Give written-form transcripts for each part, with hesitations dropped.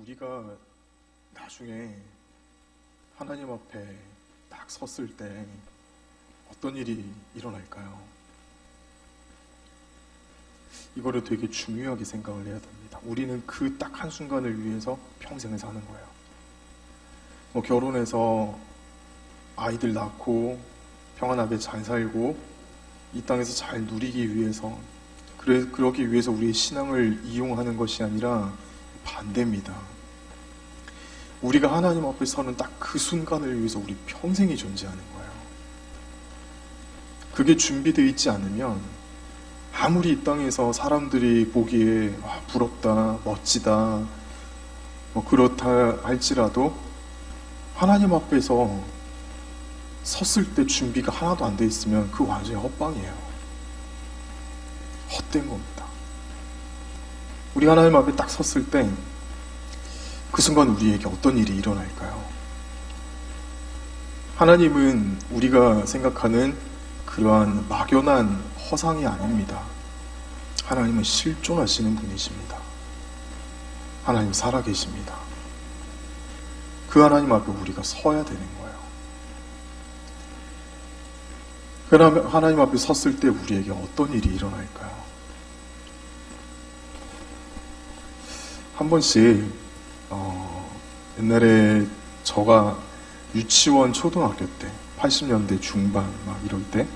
우리가 나중에 하나님 앞에 딱 섰을 때 어떤 일이 일어날까요? 이거를 되게 중요하게 생각을 해야 됩니다. 우리는 그 딱 한순간을 위해서 평생을 사는 거예요. 결혼해서 아이들 낳고 평안하게 잘 살고 이 땅에서 잘 누리기 위해서, 그러기 위해서 우리의 신앙을 이용하는 것이 아니라 반대입니다. 우리가 하나님 앞에 서는 딱 그 순간을 위해서 우리 평생이 존재하는 거예요. 그게 준비되어 있지 않으면 아무리 이 땅에서 사람들이 보기에 부럽다, 멋지다, 그렇다 할지라도 하나님 앞에서 섰을 때 준비가 하나도 안 돼 있으면 그 완전히 헛방이에요. 헛된 겁니다. 우리 하나님 앞에 딱 섰을 때 그 순간 우리에게 어떤 일이 일어날까요? 하나님은 우리가 생각하는 그러한 막연한 허상이 아닙니다. 하나님은 실존하시는 분이십니다. 하나님 살아계십니다. 그 하나님 앞에 우리가 서야 되는 거예요. 그러면 하나님 앞에 섰을 때 우리에게 어떤 일이 일어날까요? 한 번씩 옛날에 저가 유치원 초등학교 때 80년대 중반 이럴 때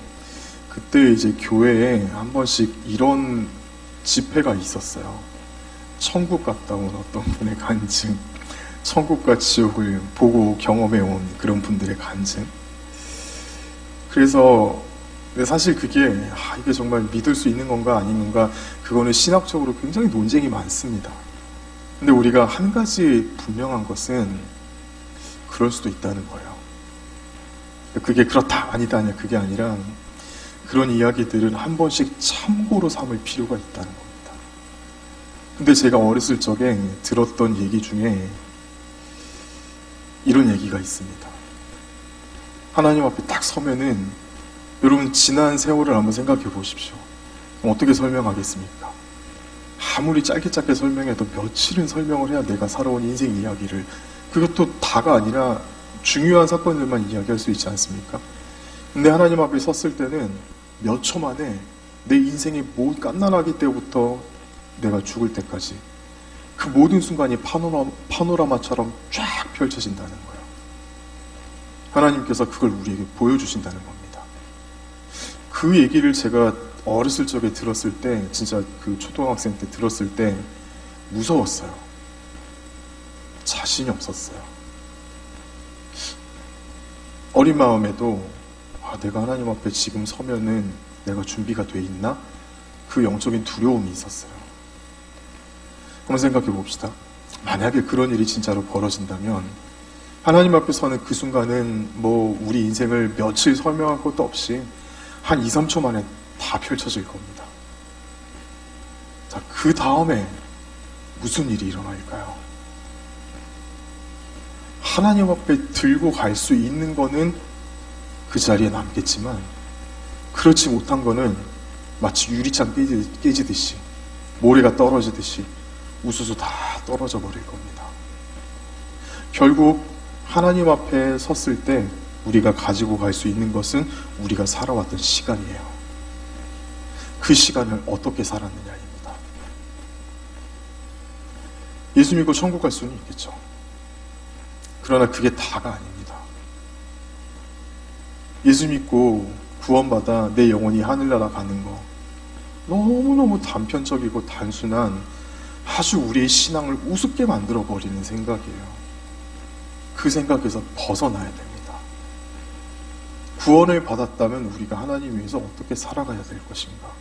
그때 이제 교회에 한 번씩 이런 집회가 있었어요. 천국 갔다 온 어떤 분의 간증, 천국과 지옥을 보고 경험해 온 그런 분들의 간증. 그래서 사실 그게 이게 정말 믿을 수 있는 건가 아닌 건가, 그거는 신학적으로 굉장히 논쟁이 많습니다. 근데 우리가 한 가지 분명한 것은 그럴 수도 있다는 거예요. 그게 그렇다 아니다 아니야 그게 아니라 그런 이야기들은 한 번씩 참고로 삼을 필요가 있다는 겁니다. 근데 제가 어렸을 적에 들었던 얘기 중에 이런 얘기가 있습니다. 하나님 앞에 딱 서면은, 여러분 지난 세월을 한번 생각해 보십시오. 어떻게 설명하겠습니까? 아무리 짧게 설명해도 며칠은 설명을 해야 내가 살아온 인생 이야기를, 그것도 다가 아니라 중요한 사건들만 이야기할 수 있지 않습니까? 근데 하나님 앞에 섰을 때는 몇 초 만에 내 인생의 모든 갓난아기 때부터 내가 죽을 때까지 그 모든 순간이 파노라마처럼 쫙 펼쳐진다는 거예요. 하나님께서 그걸 우리에게 보여주신다는 겁니다. 그 얘기를 제가 어렸을 적에 들었을 때, 진짜 그 초등학생 때 들었을 때 무서웠어요. 자신이 없었어요. 어린 마음에도 내가 하나님 앞에 지금 서면은 내가 준비가 돼 있나? 그 영적인 두려움이 있었어요. 한번 생각해 봅시다. 만약에 그런 일이 진짜로 벌어진다면 하나님 앞에 서는 그 순간은 우리 인생을 며칠 설명할 것도 없이 한 2, 3초 만에 다 펼쳐질 겁니다. 자, 그 다음에 무슨 일이 일어날까요? 하나님 앞에 들고 갈 수 있는 거는 그 자리에 남겠지만, 그렇지 못한 거는 마치 유리창 깨지듯이, 모래가 떨어지듯이 우수수 다 떨어져 버릴 겁니다. 결국 하나님 앞에 섰을 때 우리가 가지고 갈 수 있는 것은 우리가 살아왔던 시간이에요. 그 시간을 어떻게 살았느냐입니다. 예수 믿고 천국 갈 수는 있겠죠. 그러나 그게 다가 아닙니다. 예수 믿고 구원받아 내 영혼이 하늘나라 가는 거, 너무너무 단편적이고 단순한, 아주 우리의 신앙을 우습게 만들어버리는 생각이에요. 그 생각에서 벗어나야 됩니다. 구원을 받았다면 우리가 하나님 위해서 어떻게 살아가야 될 것인가?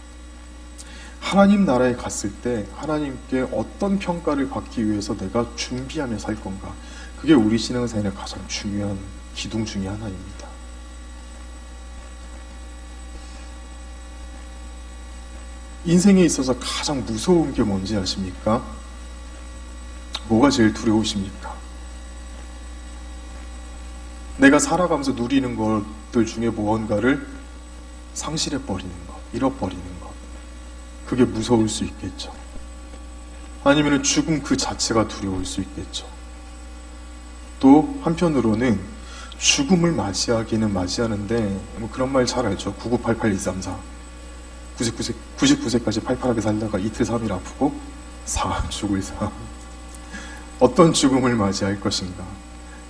하나님 나라에 갔을 때 하나님께 어떤 평가를 받기 위해서 내가 준비하며 살 건가? 그게 우리 신앙생활의 가장 중요한 기둥 중에 하나입니다. 인생에 있어서 가장 무서운 게 뭔지 아십니까? 뭐가 제일 두려우십니까? 내가 살아가면서 누리는 것들 중에 무언가를 상실해버리는 것, 잃어버리는 것. 그게 무서울 수 있겠죠. 아니면 죽음 그 자체가 두려울 수 있겠죠. 또 한편으로는 죽음을 맞이하기는 맞이하는데 뭐 그런 말 잘 알죠. 9988-234 99세까지 팔팔하게 살다가 이틀 3일 아프고 죽을 삶. 어떤 죽음을 맞이할 것인가,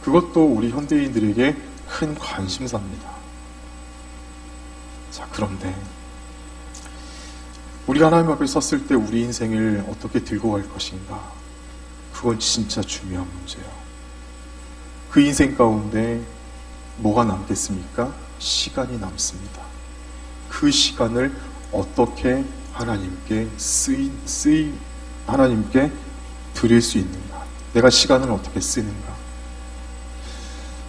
그것도 우리 현대인들에게 큰 관심사입니다. 자, 그런데 우리가 하나님 앞에 섰을 때 우리 인생을 어떻게 들고 갈 것인가, 그건 진짜 중요한 문제예요. 그 인생 가운데 뭐가 남겠습니까? 시간이 남습니다. 그 시간을 어떻게 하나님께 하나님께 드릴 수 있는가, 내가 시간을 어떻게 쓰는가.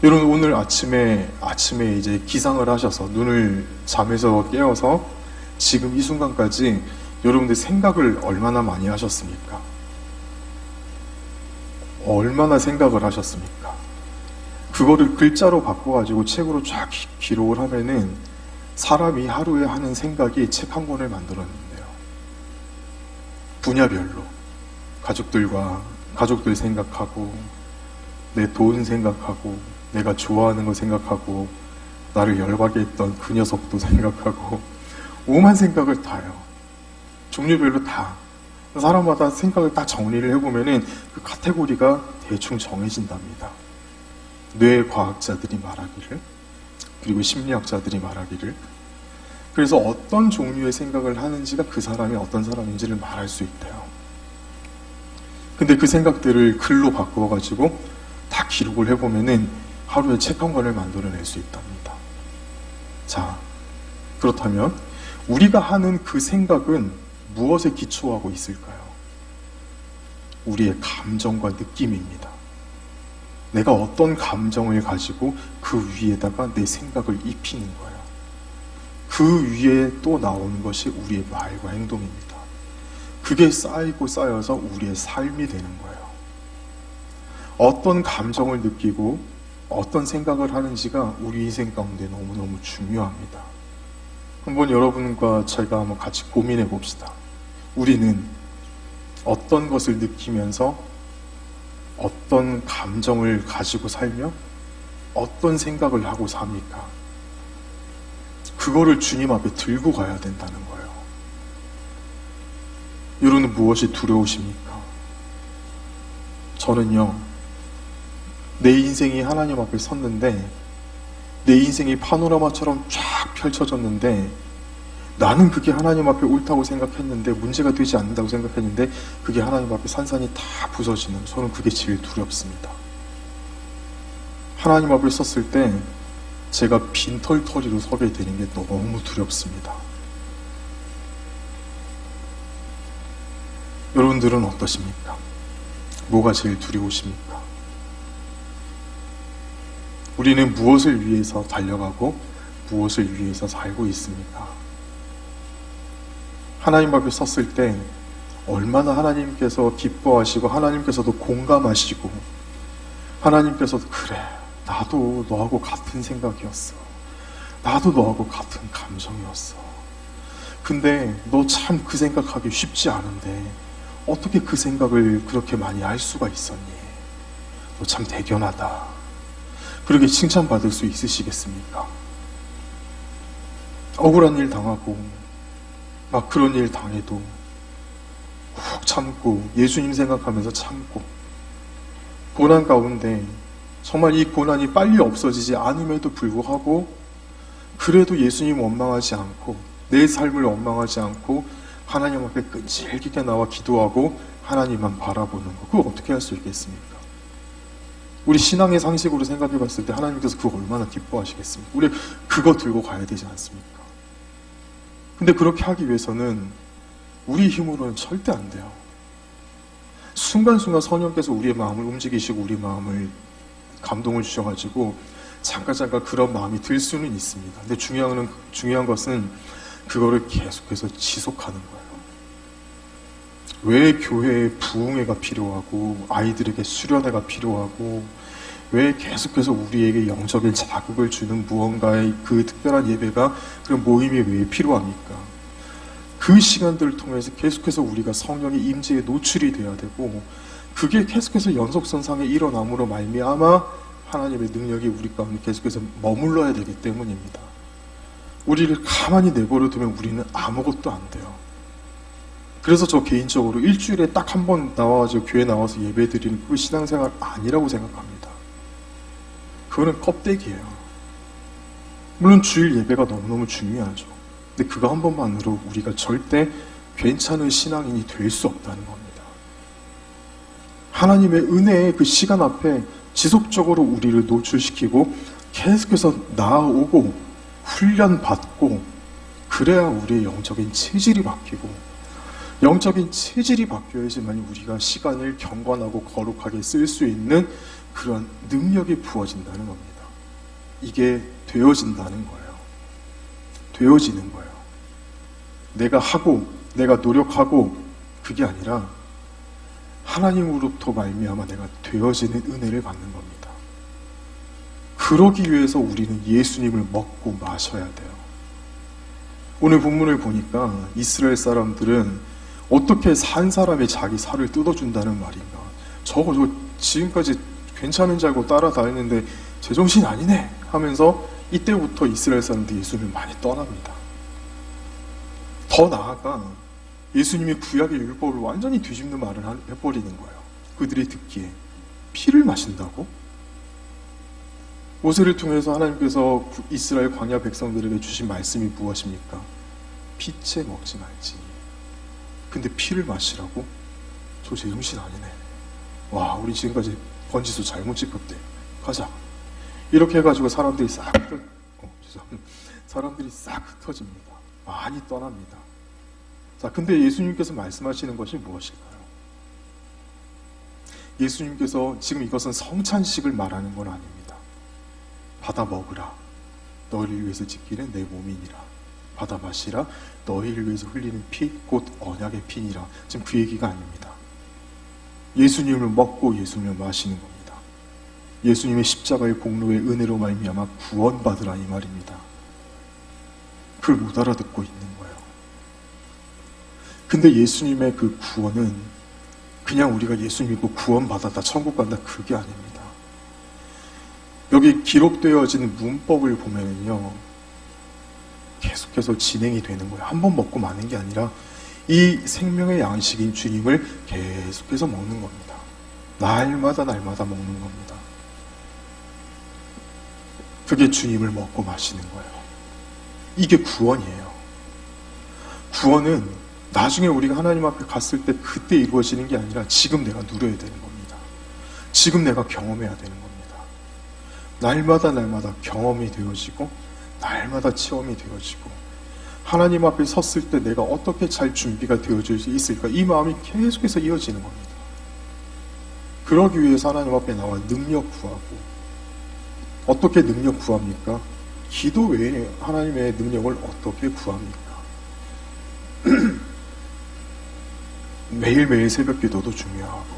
여러분, 오늘 아침에 이제 기상을 하셔서 눈을 잠에서 깨어서 지금 이 순간까지 여러분들 생각을 얼마나 많이 하셨습니까? 얼마나 생각을 하셨습니까? 그거를 글자로 바꿔가지고 책으로 쫙 기록을 하면은 사람이 하루에 하는 생각이 책 한 권을 만들었는데요. 분야별로 가족들 생각하고, 내 돈 생각하고, 내가 좋아하는 거 생각하고, 나를 열받게 했던 그 녀석도 생각하고, 오만 생각을 다요. 종류별로 다. 사람마다 생각을 다 정리를 해보면은 그 카테고리가 대충 정해진답니다. 뇌과학자들이 말하기를, 그리고 심리학자들이 말하기를. 그래서 어떤 종류의 생각을 하는지가 그 사람이 어떤 사람인지를 말할 수 있대요. 근데 그 생각들을 글로 바꾸어가지고 다 기록을 해보면은 하루에 책 한 권을 만들어낼 수 있답니다. 자, 그렇다면 우리가 하는 그 생각은 무엇에 기초하고 있을까요? 우리의 감정과 느낌입니다. 내가 어떤 감정을 가지고 그 위에다가 내 생각을 입히는 거예요. 그 위에 또 나오는 것이 우리의 말과 행동입니다. 그게 쌓이고 쌓여서 우리의 삶이 되는 거예요. 어떤 감정을 느끼고 어떤 생각을 하는지가 우리 인생 가운데 너무너무 중요합니다. 한번 여러분과 제가 한번 같이 고민해 봅시다. 우리는 어떤 것을 느끼면서 어떤 감정을 가지고 살며 어떤 생각을 하고 삽니까? 그거를 주님 앞에 들고 가야 된다는 거예요. 여러분은 무엇이 두려우십니까? 저는요, 내 인생이 하나님 앞에 섰는데, 내 인생이 파노라마처럼 쫙 펼쳐졌는데, 나는 그게 하나님 앞에 옳다고 생각했는데, 문제가 되지 않는다고 생각했는데, 그게 하나님 앞에 산산이 다 부서지는, 저는 그게 제일 두렵습니다. 하나님 앞에 섰을 때 제가 빈털터리로 서게 되는 게 너무 두렵습니다. 여러분들은 어떠십니까? 뭐가 제일 두려우십니까? 우리는 무엇을 위해서 달려가고 무엇을 위해서 살고 있습니까? 하나님 앞에 섰을 때 얼마나 하나님께서 기뻐하시고 하나님께서도 공감하시고 하나님께서도 그래, 나도 너하고 같은 생각이었어. 나도 너하고 같은 감정이었어. 근데 너 참 그 생각하기 쉽지 않은데 어떻게 그 생각을 그렇게 많이 할 수가 있었니? 너 참 대견하다. 그렇게 칭찬받을 수 있으시겠습니까? 억울한 일 당하고 막 그런 일 당해도 훅 참고 예수님 생각하면서 참고 고난 가운데 정말 이 고난이 빨리 없어지지 않음에도 불구하고 그래도 예수님 원망하지 않고 내 삶을 원망하지 않고 하나님 앞에 끈질기게 나와 기도하고 하나님만 바라보는 거, 그거 어떻게 할 수 있겠습니까? 우리 신앙의 상식으로 생각해 봤을 때 하나님께서 그거 얼마나 기뻐하시겠습니까? 우리 그거 들고 가야 되지 않습니까? 근데 그렇게 하기 위해서는 우리 힘으로는 절대 안 돼요. 순간순간 성령께서 우리의 마음을 움직이시고 우리 마음을 감동을 주셔가지고 잠깐 그런 마음이 들 수는 있습니다. 근데 중요한 것은 그거를 계속해서 지속하는 거예요. 왜 교회에 부흥회가 필요하고 아이들에게 수련회가 필요하고 왜 계속해서 우리에게 영적인 자극을 주는 무언가의 그 특별한 예배가, 그런 모임이 왜 필요합니까? 그 시간들을 통해서 계속해서 우리가 성령의 임재에 노출이 되어야 되고, 그게 계속해서 연속선상에 일어남으로 말미암아 하나님의 능력이 우리 가운데 계속해서 머물러야 되기 때문입니다. 우리를 가만히 내버려 두면 우리는 아무것도 안 돼요. 그래서 저 개인적으로 일주일에 딱 한 번 나와가지고 교회 나와서 예배 드리는 그 신앙생활 아니라고 생각합니다. 그거는 껍데기예요. 물론 주일 예배가 너무너무 중요하죠. 근데 그거 한 번만으로 우리가 절대 괜찮은 신앙인이 될 수 없다는 겁니다. 하나님의 은혜의 그 시간 앞에 지속적으로 우리를 노출시키고 계속해서 나아오고 훈련받고, 그래야 우리의 영적인 체질이 바뀌고, 영적인 체질이 바뀌어야지만 우리가 시간을 경건하고 거룩하게 쓸 수 있는 그런 능력이 부어진다는 겁니다. 이게 되어진다는 거예요. 되어지는 거예요. 내가 하고 내가 노력하고 그게 아니라 하나님으로부터 말미암아 내가 되어지는 은혜를 받는 겁니다. 그러기 위해서 우리는 예수님을 먹고 마셔야 돼요. 오늘 본문을 보니까 이스라엘 사람들은 어떻게 산 사람이 자기 살을 뜯어준다는 말인가. 저거 지금까지 괜찮은 줄 알고 따라다니는데 제정신 아니네 하면서 이때부터 이스라엘 사람들이 예수님을 많이 떠납니다. 더 나아가 예수님이 구약의 율법을 완전히 뒤집는 말을 해버리는 거예요. 그들이 듣기에 피를 마신다고? 모세를 통해서 하나님께서 이스라엘 광야 백성들에게 주신 말씀이 무엇입니까? 피채 먹지 말지. 근데 피를 마시라고? 저 제정신 아니네. 와, 우리 지금까지 번지수 잘못 짚었대. 가자. 이렇게 해가지고 사람들이 싹 흩어집니다. 많이 떠납니다. 자, 근데 예수님께서 말씀하시는 것이 무엇일까요? 예수님께서 지금 이것은 성찬식을 말하는 건 아닙니다. 받아 먹으라. 너희를 위해서 지키는 내 몸이니라. 받아 마시라. 너희를 위해서 흘리는 피, 곧 언약의 피니라. 지금 그 얘기가 아닙니다. 예수님을 먹고 예수님을 마시는 겁니다. 예수님의 십자가의 공로의 은혜로 말미암아 구원받으라 이 말입니다. 그걸 못 알아듣고 있는 거예요. 근데 예수님의 그 구원은 그냥 우리가 예수 믿고 구원받았다, 천국 간다, 그게 아닙니다. 여기 기록되어진 문법을 보면은요, 계속해서 진행이 되는 거예요. 한 번 먹고 마는 게 아니라 이 생명의 양식인 주님을 계속해서 먹는 겁니다. 날마다 먹는 겁니다. 그게 주님을 먹고 마시는 거예요. 이게 구원이에요. 구원은 나중에 우리가 하나님 앞에 갔을 때 그때 이루어지는 게 아니라 지금 내가 누려야 되는 겁니다. 지금 내가 경험해야 되는 겁니다. 날마다 경험이 되어지고 날마다 체험이 되어지고, 하나님 앞에 섰을 때 내가 어떻게 잘 준비가 되어질 수 있을까, 이 마음이 계속해서 이어지는 겁니다. 그러기 위해서 하나님 앞에 나와 능력 구하고, 어떻게 능력 구합니까? 기도 외에 하나님의 능력을 어떻게 구합니까? 매일매일 새벽 기도도 중요하고,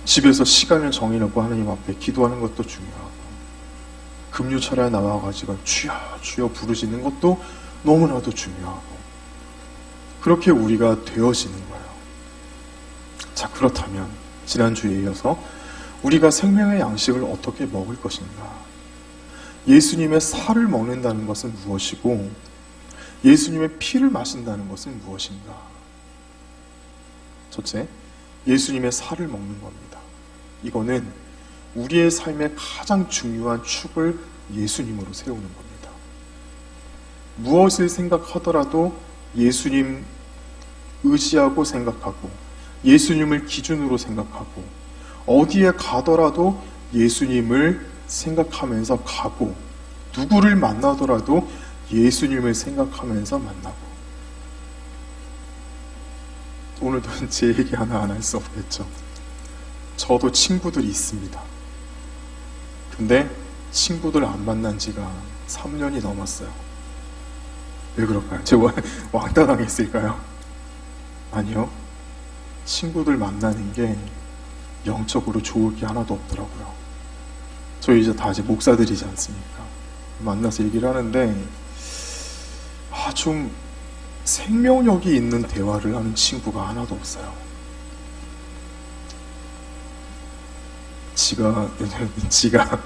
집에서 시간을 정해놓고 하나님 앞에 기도하는 것도 중요하고, 금요철에 나와가지고 주여 주여 부르시는 것도 너무나도 중요하고, 그렇게 우리가 되어지는 거예요. 자, 그렇다면 지난주에 이어서 우리가 생명의 양식을 어떻게 먹을 것인가? 예수님의 살을 먹는다는 것은 무엇이고, 예수님의 피를 마신다는 것은 무엇인가? 첫째, 예수님의 살을 먹는 겁니다. 이거는 우리의 삶의 가장 중요한 축을 예수님으로 세우는 겁니다. 무엇을 생각하더라도 예수님 의지하고 생각하고, 예수님을 기준으로 생각하고, 어디에 가더라도 예수님을 생각하면서 가고, 누구를 만나더라도 예수님을 생각하면서 만나고. 오늘도 제 얘기 하나 안 할 수 없겠죠. 저도 친구들이 있습니다. 근데 친구들 안 만난 지가 3년이 넘었어요. 왜 그럴까요? 제가 왕따당했을까요? 아니요. 친구들 만나는 게 영적으로 좋을 게 하나도 없더라고요. 저희 이제 다 목사들이지 않습니까? 만나서 얘기를 하는데 좀 생명력이 있는 대화를 하는 친구가 하나도 없어요. 지가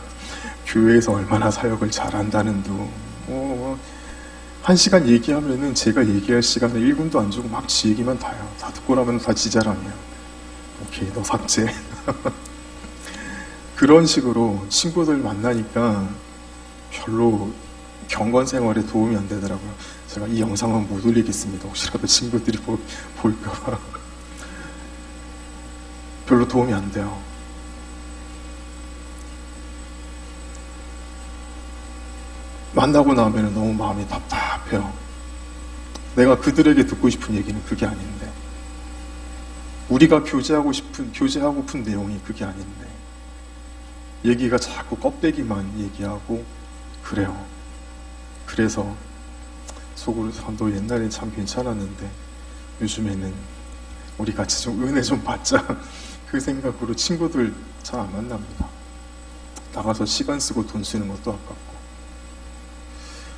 교회에서 얼마나 사역을 잘한다는 둥, 한 시간 얘기하면은 제가 얘기할 시간에 1분도 안 주고 막 지 얘기만 다요. 다 듣고 나면 다 지 자랑이야. 오케이, 너 삭제. 그런 식으로 친구들 만나니까 별로 경건 생활에 도움이 안 되더라고요. 제가 이 영상은 못 올리겠습니다. 혹시라도 친구들이 볼까봐. 별로 도움이 안 돼요. 만나고 나면 너무 마음이 답답해요. 내가 그들에게 듣고 싶은 얘기는 그게 아닌데, 우리가 교제하고픈 내용이 그게 아닌데, 얘기가 자꾸 껍데기만 얘기하고 그래요. 그래서 속으로 너 옛날엔 참 괜찮았는데 요즘에는 우리 같이 좀 은혜 좀 받자, 그 생각으로 친구들 잘 안 만납니다. 나가서 시간 쓰고 돈 쓰는 것도 아깝고.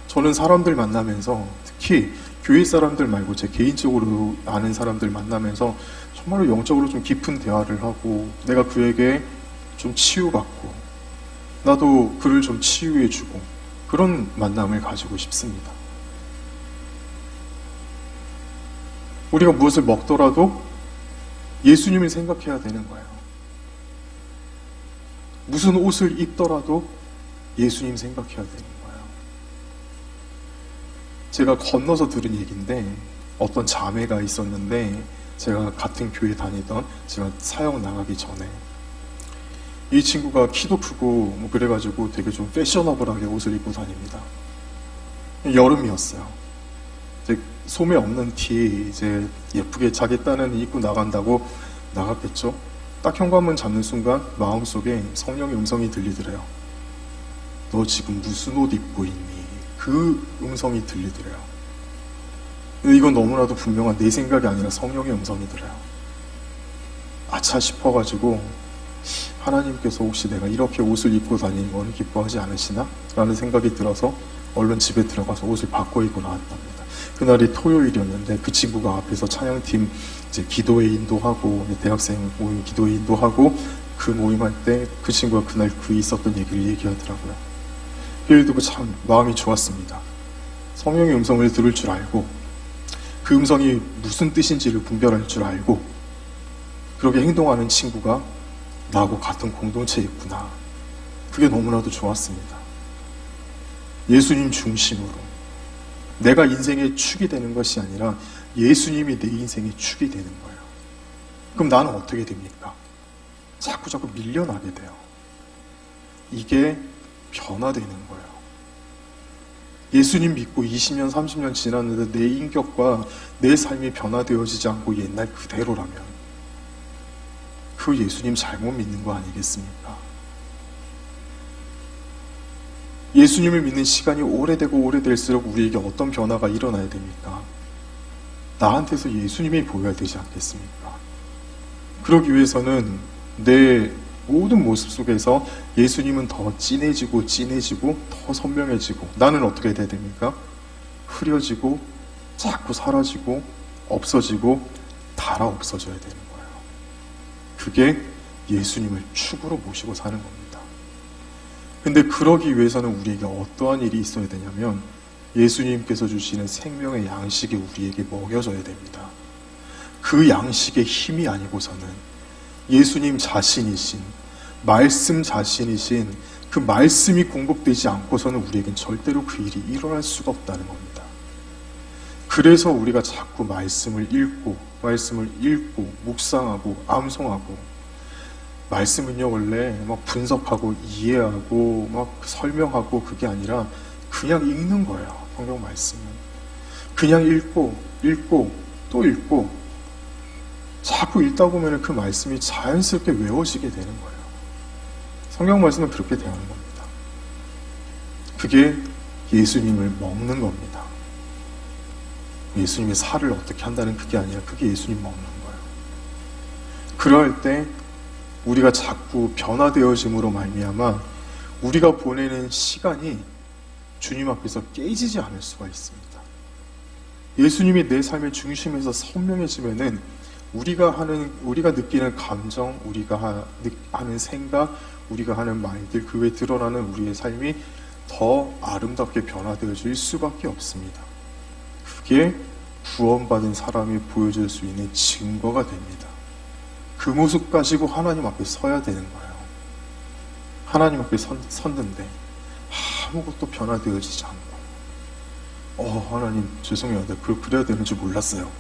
저는 사람들 만나면서, 특히 교회 사람들 말고 제 개인적으로 아는 사람들 만나면서 정말로 영적으로 좀 깊은 대화를 하고, 내가 그에게 좀 치유받고 나도 그를 좀 치유해주고, 그런 만남을 가지고 싶습니다. 우리가 무엇을 먹더라도 예수님을 생각해야 되는 거예요. 무슨 옷을 입더라도 예수님 생각해야 되는 거예요. 제가 건너서 들은 얘기인데, 어떤 자매가 있었는데, 제가 같은 교회 다니던, 제가 사역 나가기 전에 이 친구가 키도 크고 그래가지고 되게 좀 패셔너블하게 옷을 입고 다닙니다. 여름이었어요. 이제 소매 없는 티 이제 예쁘게 자기 딴에는 입고 나간다고 나갔겠죠. 딱 현관문 잡는 순간 마음속에 성령의 음성이 들리더래요. 너 지금 무슨 옷 입고 있니? 그 음성이 들리더래요. 근데 이건 너무나도 분명한 내 생각이 아니라 성령의 음성이 들어요. 아차 싶어가지고, 하나님께서 혹시 내가 이렇게 옷을 입고 다니는 거는 기뻐하지 않으시나? 라는 생각이 들어서 얼른 집에 들어가서 옷을 바꿔 입고 나왔답니다. 그날이 토요일이었는데 그 친구가 앞에서 찬양팀 이제 기도회 인도하고, 대학생 모임 기도회 인도하고, 그 모임할 때 그 친구가 그날 그 있었던 얘기를 얘기하더라고요. 예를 들고 참 마음이 좋았습니다. 성령의 음성을 들을 줄 알고, 그 음성이 무슨 뜻인지를 분별할 줄 알고, 그렇게 행동하는 친구가 나하고 같은 공동체에 있구나. 그게 너무나도 좋았습니다. 예수님 중심으로 내가 인생의 축이 되는 것이 아니라 예수님이 내 인생의 축이 되는 거예요. 그럼 나는 어떻게 됩니까? 자꾸 밀려나게 돼요. 이게 변화되는 거예요. 예수님 믿고 20년, 30년 지났는데 내 인격과 내 삶이 변화되어지지 않고 옛날 그대로라면 그 예수님 잘못 믿는 거 아니겠습니까? 예수님을 믿는 시간이 오래되고 오래될수록 우리에게 어떤 변화가 일어나야 됩니까? 나한테서 예수님이 보여야 되지 않겠습니까? 그러기 위해서는 내 모든 모습 속에서 예수님은 더 진해지고 더 선명해지고, 나는 어떻게 돼야 됩니까? 흐려지고 자꾸 사라지고 없어지고 달아 없어져야 되는 거예요. 그게 예수님을 축으로 모시고 사는 겁니다. 근데 그러기 위해서는 우리에게 어떠한 일이 있어야 되냐면, 예수님께서 주시는 생명의 양식이 우리에게 먹여져야 됩니다. 그 양식의 힘이 아니고서는 예수님 자신이신, 말씀 자신이신 그 말씀이 공급되지 않고서는 우리에겐 절대로 그 일이 일어날 수가 없다는 겁니다. 그래서 우리가 자꾸 말씀을 읽고 묵상하고 암송하고, 말씀은요 원래 막 분석하고 이해하고 막 설명하고 그게 아니라 그냥 읽는 거예요. 성경 말씀은 그냥 읽고 또 읽고, 자꾸 읽다 보면 그 말씀이 자연스럽게 외워지게 되는 거예요. 성경 말씀은 그렇게 대하는 겁니다. 그게 예수님을 먹는 겁니다. 예수님의 살을 어떻게 한다는 그게 아니라 그게 예수님 먹는 거예요. 그럴 때 우리가 자꾸 변화되어짐으로 말미암아 우리가 보내는 시간이 주님 앞에서 깨지지 않을 수가 있습니다. 예수님이 내 삶의 중심에서 선명해지면은 우리가 느끼는 감정, 우리가 하는 생각, 우리가 하는 말들, 그 외에 드러나는 우리의 삶이 더 아름답게 변화되어질 수밖에 없습니다. 그게 구원받은 사람이 보여줄 수 있는 증거가 됩니다. 그 모습 가지고 하나님 앞에 서야 되는 거예요. 하나님 앞에 섰는데 아무것도 변화되어지지 않고 하나님 죄송해요. 내가 그래야 되는 줄 몰랐어요.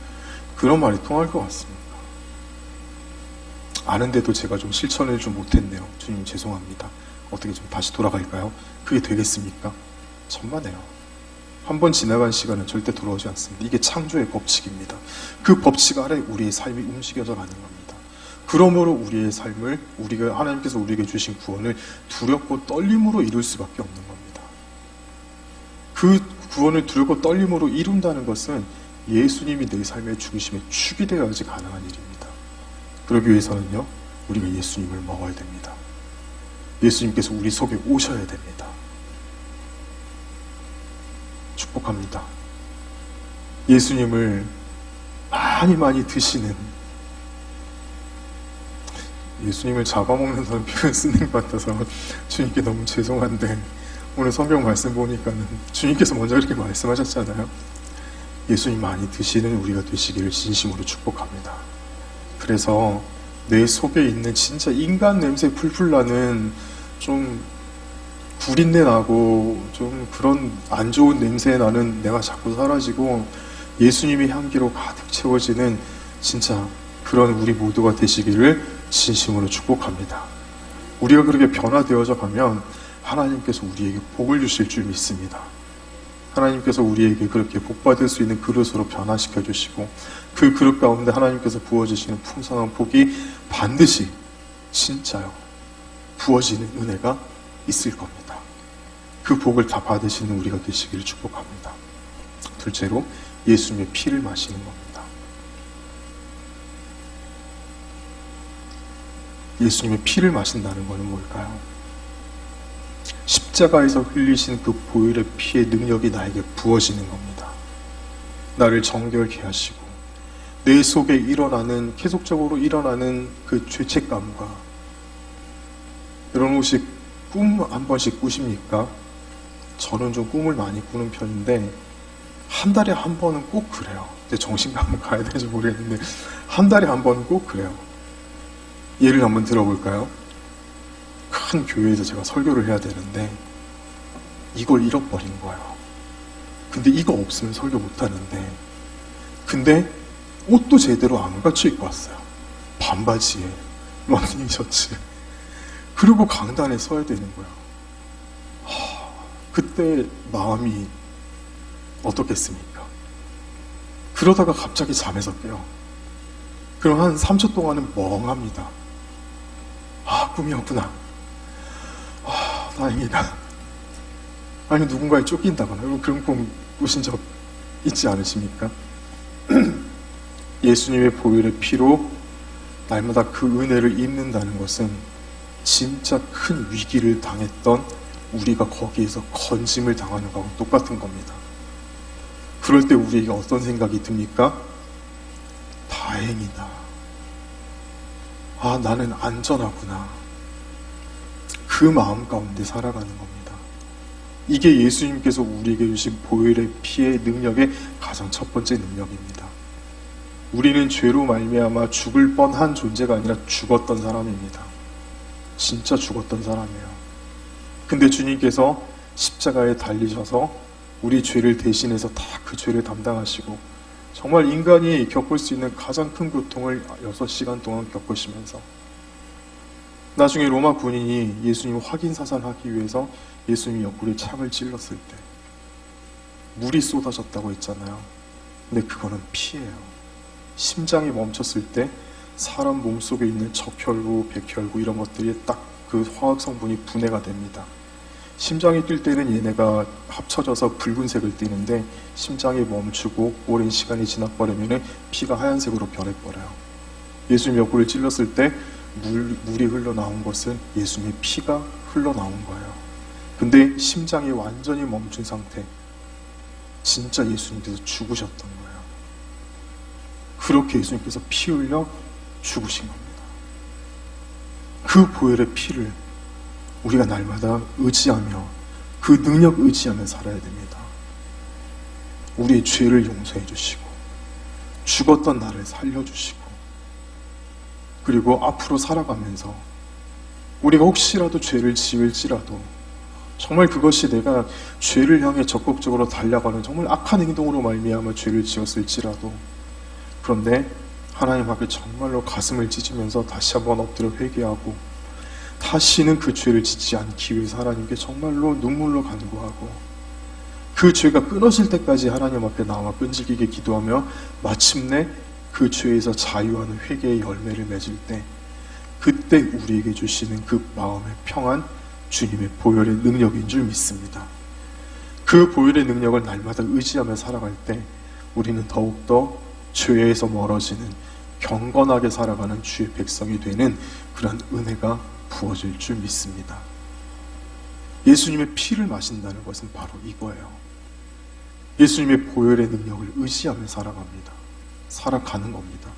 그런 말이 통할 것 같습니다. 아는데도 제가 좀 실천을 좀 못했네요. 주님 죄송합니다. 어떻게 좀 다시 돌아갈까요? 그게 되겠습니까? 천만에요. 한 번 지나간 시간은 절대 돌아오지 않습니다. 이게 창조의 법칙입니다. 그 법칙 아래 우리의 삶이 움직여져 가는 겁니다. 그러므로 우리의 삶을 하나님께서 우리에게 주신 구원을 두렵고 떨림으로 이룰 수밖에 없는 겁니다. 그 구원을 두렵고 떨림으로 이룬다는 것은 예수님이 내 삶의 중심에 축이 되어야지 가능한 일입니다. 그러기 위해서는요, 우리가 예수님을 먹어야 됩니다. 예수님께서 우리 속에 오셔야 됩니다. 축복합니다. 예수님을 많이 드시는, 예수님을 잡아먹는 사람 표현 쓰는 것 같아서 주님께 너무 죄송한데, 오늘 성경 말씀 보니까는 주님께서 먼저 그렇게 말씀하셨잖아요. 예수님 많이 드시는 우리가 되시기를 진심으로 축복합니다. 그래서 내 속에 있는 진짜 인간 냄새 풀풀 나는 좀 구린내 나고 좀 그런 안 좋은 냄새 나는 내가 자꾸 사라지고 예수님의 향기로 가득 채워지는 진짜 그런 우리 모두가 되시기를 진심으로 축복합니다. 우리가 그렇게 변화되어져 가면 하나님께서 우리에게 복을 주실 줄 믿습니다. 하나님께서 우리에게 그렇게 복받을 수 있는 그릇으로 변화시켜 주시고 그 그릇 가운데 하나님께서 부어주시는 풍성한 복이 반드시 진짜요 부어지는 은혜가 있을 겁니다. 그 복을 다 받으시는 우리가 되시기를 축복합니다. 둘째로 예수님의 피를 마시는 겁니다. 예수님의 피를 마신다는 것은 뭘까요? 십자가에서 흘리신 그 보혈의 피의 능력이 나에게 부어지는 겁니다. 나를 정결케 하시고 내 속에 계속적으로 일어나는 그 죄책감과, 여러분 혹시 꿈 한 번씩 꾸십니까? 저는 좀 꿈을 많이 꾸는 편인데 한 달에 한 번은 꼭 그래요. 이제 정신과를 가야 되는지 모르겠는데 한 달에 한 번은 꼭 그래요. 예를 한번 들어볼까요? 큰 교회에서 제가 설교를 해야 되는데 이걸 잃어버린 거예요. 근데 이거 없으면 설교 못하는데, 근데 옷도 제대로 안 갖춰 입고 왔어요. 반바지에 러닝 셔츠. 그리고 강단에 서야 되는 거예요. 그때 마음이 어떻겠습니까? 그러다가 갑자기 잠에서 깨요. 그럼 한 3초 동안은 멍합니다. 꿈이었구나. 다행이다. 아니 누군가에 쫓긴다거나 그런 꿈 꾸신 적 있지 않으십니까? 예수님의 보혈의 피로 날마다 그 은혜를 입는다는 것은 진짜 큰 위기를 당했던 우리가 거기에서 건짐을 당하는 거하고 똑같은 겁니다. 그럴 때 우리에게 어떤 생각이 듭니까? 다행이다. 나는 안전하구나. 그 마음 가운데 살아가는 겁니다. 이게 예수님께서 우리에게 주신 보혈의 피의 능력의 가장 첫 번째 능력입니다. 우리는 죄로 말미암아 죽을 뻔한 존재가 아니라 죽었던 사람입니다. 진짜 죽었던 사람이에요. 근데 주님께서 십자가에 달리셔서 우리 죄를 대신해서 다 그 죄를 담당하시고 정말 인간이 겪을 수 있는 가장 큰 고통을 6시간 동안 겪으시면서 나중에 로마 군인이 예수님을 확인 사살하기 위해서 예수님 옆구리에 창을 찔렀을 때 물이 쏟아졌다고 했잖아요. 근데 그거는 피예요. 심장이 멈췄을 때 사람 몸속에 있는 적혈구, 백혈구 이런 것들이 딱 그 화학 성분이 분해가 됩니다. 심장이 뛸 때는 얘네가 합쳐져서 붉은색을 띠는데 심장이 멈추고 오랜 시간이 지나버리면 피가 하얀색으로 변해버려요. 예수님 옆구리를 찔렀을 때 물이 흘러나온 것은 예수님의 피가 흘러나온 거예요. 근데 심장이 완전히 멈춘 상태, 진짜 예수님께서 죽으셨던 거예요. 그렇게 예수님께서 피 흘려 죽으신 겁니다. 그 보혈의 피를 우리가 날마다 의지하며 그 능력 의지하며 살아야 됩니다. 우리의 죄를 용서해 주시고 죽었던 나를 살려주시고 그리고 앞으로 살아가면서 우리가 혹시라도 죄를 지을지라도 정말 그것이 내가 죄를 향해 적극적으로 달려가는 정말 악한 행동으로 말미암아 죄를 지었을지라도 그런데 하나님 앞에 정말로 가슴을 찢으면서 다시 한번 엎드려 회개하고 다시는 그 죄를 짓지 않기 위해서 하나님께 정말로 눈물로 간구하고 그 죄가 끊어질 때까지 하나님 앞에 나와 끈질기게 기도하며 마침내 그 죄에서 자유하는 회개의 열매를 맺을 때 그때 우리에게 주시는 그 마음의 평안 주님의 보혈의 능력인 줄 믿습니다. 그 보혈의 능력을 날마다 의지하며 살아갈 때 우리는 더욱더 죄에서 멀어지는 경건하게 살아가는 주의 백성이 되는 그런 은혜가 부어질 줄 믿습니다. 예수님의 피를 마신다는 것은 바로 이거예요. 예수님의 보혈의 능력을 의지하며 살아가는 겁니다.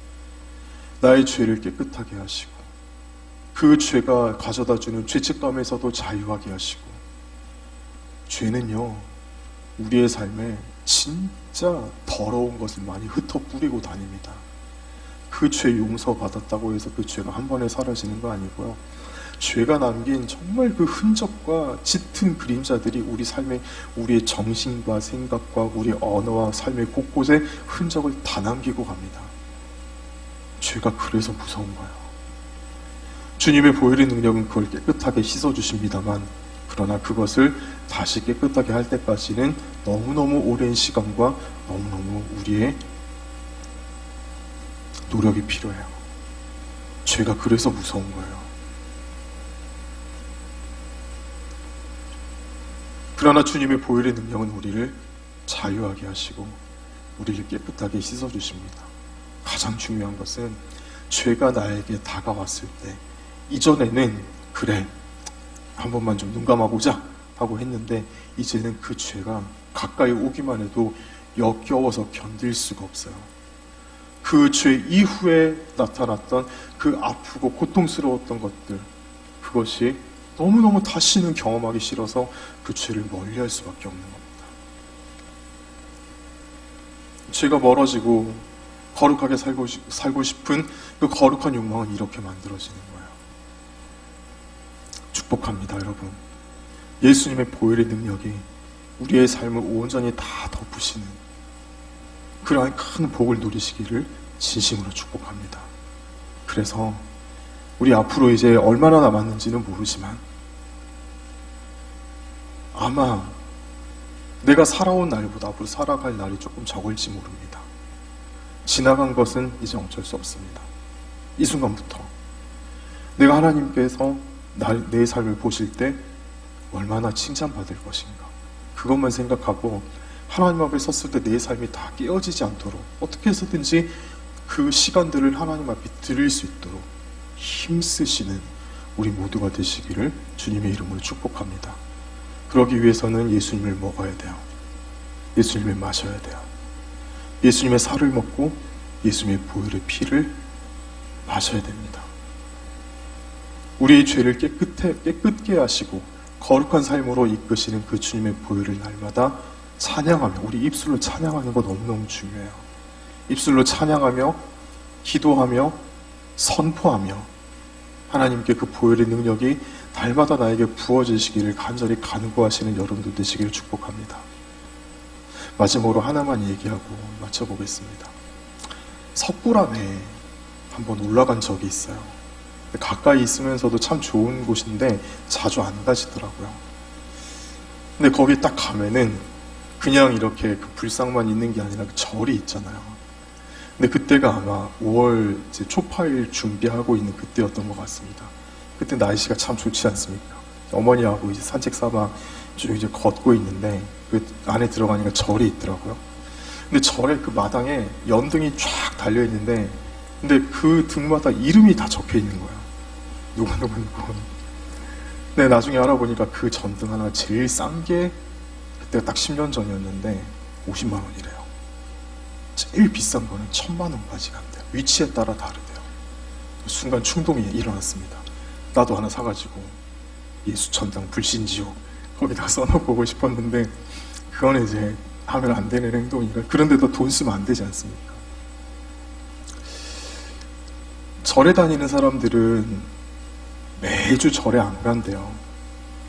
나의 죄를 깨끗하게 하시고 그 죄가 가져다주는 죄책감에서도 자유하게 하시고 죄는요 우리의 삶에 진짜 더러운 것을 많이 흩어뿌리고 다닙니다. 그 죄 용서받았다고 해서 그 죄가 한 번에 사라지는 거 아니고요. 죄가 남긴 정말 그 흔적과 짙은 그림자들이 우리 삶에 우리의 정신과 생각과 우리 언어와 삶의 곳곳에 흔적을 다 남기고 갑니다. 죄가 그래서 무서운 거예요. 주님의 보혈의 능력은 그걸 깨끗하게 씻어주십니다만 그러나 그것을 다시 깨끗하게 할 때까지는 너무너무 오랜 시간과 너무너무 우리의 노력이 필요해요. 죄가 그래서 무서운 거예요. 그러나 주님의 보혈의 능력은 우리를 자유하게 하시고 우리를 깨끗하게 씻어주십니다. 가장 중요한 것은 죄가 나에게 다가왔을 때 이전에는 그래 한 번만 좀 눈 감아보자 하고 했는데 이제는 그 죄가 가까이 오기만 해도 역겨워서 견딜 수가 없어요. 그 죄 이후에 나타났던 그 아프고 고통스러웠던 것들 그것이 너무너무 다시는 경험하기 싫어서 그 죄를 멀리할 수밖에 없는 겁니다. 죄가 멀어지고 거룩하게 살고 싶은 그 거룩한 욕망은 이렇게 만들어지는 거예요. 축복합니다, 여러분. 예수님의 보혈의 능력이 우리의 삶을 온전히 다 덮으시는 그러한 큰 복을 누리시기를 진심으로 축복합니다. 그래서 우리 앞으로 이제 얼마나 남았는지는 모르지만 아마 내가 살아온 날보다 앞으로 살아갈 날이 조금 적을지 모릅니다. 지나간 것은 이제 어쩔 수 없습니다. 이 순간부터 내가 하나님께서 내 삶을 보실 때 얼마나 칭찬받을 것인가 그것만 생각하고 하나님 앞에 섰을 때 내 삶이 다 깨어지지 않도록 어떻게 해서든지 그 시간들을 하나님 앞에 드릴 수 있도록 힘쓰시는 우리 모두가 되시기를 주님의 이름으로 축복합니다. 그러기 위해서는 예수님을 먹어야 돼요. 예수님을 마셔야 돼요. 예수님의 살을 먹고 예수님의 보혈의 피를 마셔야 됩니다. 우리의 죄를 깨끗게 하시고 거룩한 삶으로 이끄시는 그 주님의 보혈을 날마다 찬양하며 우리 입술로 찬양하는 거 너무너무 중요해요. 입술로 찬양하며 기도하며 선포하며 하나님께 그 보혈의 능력이 날마다 나에게 부어지시기를 간절히 간구하시는 여러분들 되시기를 축복합니다. 마지막으로 하나만 얘기하고 마쳐보겠습니다. 석굴암에 한번 올라간 적이 있어요. 가까이 있으면서도 참 좋은 곳인데 자주 안 가시더라고요. 근데 거기 딱 가면은 그냥 이렇게 그 불상만 있는 게 아니라 그 절이 있잖아요. 근데 그때가 아마 5월 이제 초파일 준비하고 있는 그때였던 것 같습니다. 그때 날씨가 참 좋지 않습니까? 어머니하고 이제 산책 삼아 쭉 이제 걷고 있는데 그 안에 들어가니까 절이 있더라고요. 근데 절의 그 마당에 연등이 쫙 달려 있는데 근데 그 등마다 이름이 다 적혀 있는 거예요. 누구. 근데 나중에 알아보니까 그 전등 하나 제일 싼 게 그때가 딱 10년 전이었는데 50만 원이래요. 제일 비싼 거는 1,000만 원까지 간대요. 위치에 따라 다르대요. 순간 충동이 일어났습니다. 나도 하나 사가지고 예수천당 불신지옥 거기다 써놓고 싶었는데 그건 이제 하면 안 되는 행동이니까. 그런데도 돈 쓰면 안 되지 않습니까? 절에 다니는 사람들은 매주 절에 안 간대요.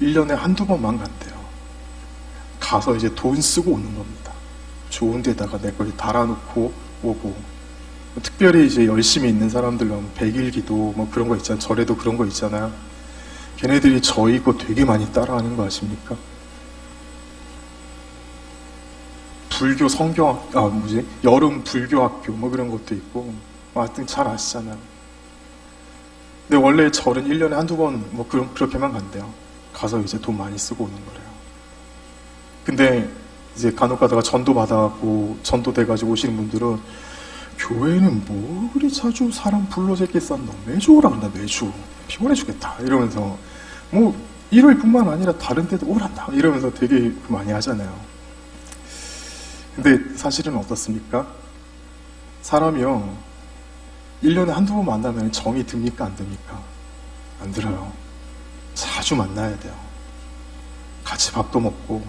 1년에 한두 번만 간대요. 가서 이제 돈 쓰고 오는 겁니다. 좋은 데다가 내 걸 달아놓고 오고. 특별히 이제 열심히 있는 사람들은 100일 기도 뭐 그런 거 있잖아요. 절에도 그런 거 있잖아요. 걔네들이 저희 거 되게 많이 따라하는 거 아십니까? 불교 여름 불교 학교 뭐 그런 것도 있고, 하여튼 잘 아시잖아요. 근데 원래 절은 1년에 한두 번 뭐 그렇게만 간대요. 가서 이제 돈 많이 쓰고 오는 거래요. 근데 이제 간혹 가다가 전도 받아갖고 전도 돼가지고 오시는 분들은 교회는 뭐 그리 자주 사람 불러서 이렇게 싼다. 매주 오라 한다. 매주 피곤해 죽겠다 이러면서 뭐 일요일뿐만 아니라 다른 데도 오란다 이러면서 되게 많이 하잖아요. 근데 사실은 어떻습니까? 사람이요 1년에 한두 번 만나면 정이 듭니까? 안 듭니까? 안 들어요. 자주 만나야 돼요. 같이 밥도 먹고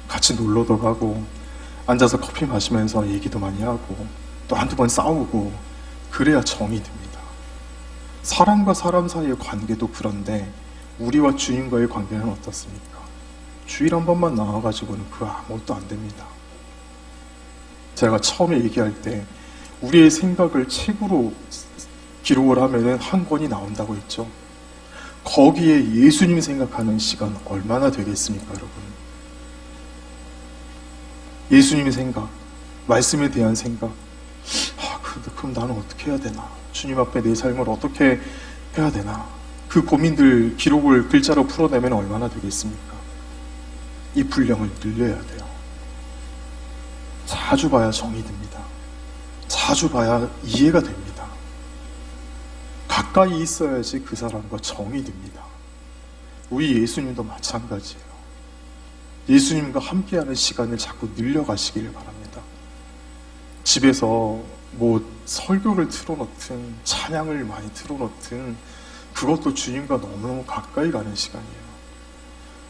같이 놀러도 가고 앉아서 커피 마시면서 얘기도 많이 하고 또 한두 번 싸우고 그래야 정이 듭니다. 사람과 사람 사이의 관계도 그런데 우리와 주님과의 관계는 어떻습니까? 주일 한 번만 나와가지고는 그거 아무것도 안 됩니다. 제가 처음에 얘기할 때 우리의 생각을 책으로 기록을 하면은 한 권이 나온다고 했죠. 거기에 예수님 생각하는 시간 얼마나 되겠습니까, 여러분? 예수님의 생각, 말씀에 대한 생각. 그럼 나는 어떻게 해야 되나? 주님 앞에 내 삶을 어떻게 해야 되나? 그 고민들 기록을 글자로 풀어내면 얼마나 되겠습니까? 이 분량을 늘려야 돼요. 자주 봐야 정이 듭니다. 자주 봐야 이해가 됩니다. 가까이 있어야지 그 사람과 정이 듭니다. 우리 예수님도 마찬가지예요. 예수님과 함께하는 시간을 자꾸 늘려가시기를 바랍니다. 집에서 뭐 설교를 틀어놓든 찬양을 많이 틀어놓든 그것도 주님과 너무너무 가까이 가는 시간이에요.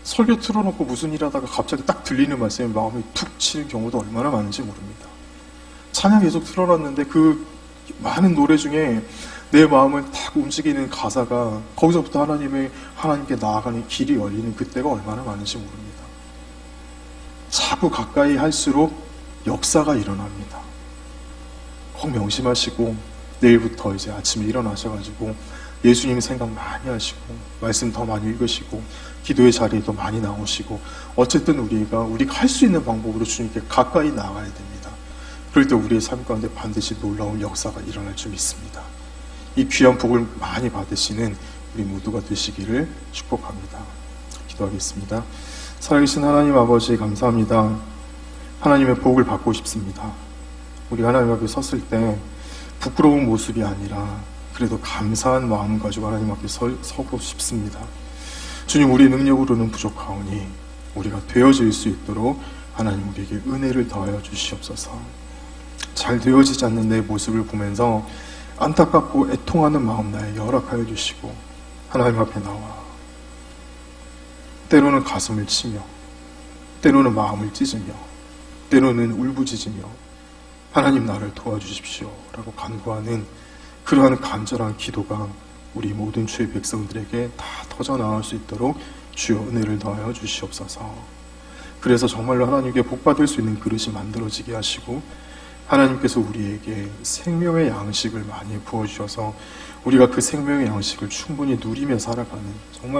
설교 틀어놓고 무슨 일 하다가 갑자기 딱 들리는 말씀에 마음이 툭 치는 경우도 얼마나 많은지 모릅니다. 찬양 계속 틀어놨는데 그 많은 노래 중에 내 마음을 딱 움직이는 가사가 거기서부터 하나님께 나아가는 길이 열리는 그때가 얼마나 많은지 모릅니다. 자꾸 가까이 할수록 역사가 일어납니다. 꼭 명심하시고 내일부터 이제 아침에 일어나셔가지고 예수님 생각 많이 하시고 말씀 더 많이 읽으시고 기도의 자리에도 많이 나오시고 어쨌든 우리가 할 수 있는 방법으로 주님께 가까이 나가야 됩니다. 그럴 때 우리의 삶 가운데 반드시 놀라운 역사가 일어날 줄 믿습니다. 이 귀한 복을 많이 받으시는 우리 모두가 되시기를 축복합니다. 기도하겠습니다. 살아계신 하나님 아버지 감사합니다. 하나님의 복을 받고 싶습니다. 우리 하나님 앞에 섰을 때 부끄러운 모습이 아니라 그래도 감사한 마음 가지고 하나님 앞에 서고 싶습니다. 주님, 우리 능력으로는 부족하오니 우리가 되어질 수 있도록 하나님 우리에게 은혜를 더하여 주시옵소서. 잘 되어지지 않는 내 모습을 보면서 안타깝고 애통하는 마음 나에 허락하여 주시고 하나님 앞에 나와 때로는 가슴을 치며 때로는 마음을 찢으며 때로는 울부짖으며 하나님 나를 도와주십시오 라고 간구하는 그러한 간절한 기도가 우리 모든 주의 백성들에게 다 터져나올 수 있도록 주여 은혜를 더하여 주시옵소서. 그래서 정말로 하나님께 복받을 수 있는 그릇이 만들어지게 하시고 하나님께서 우리에게 생명의 양식을 많이 부어주셔서 우리가 그 생명의 양식을 충분히 누리며 살아가는 정말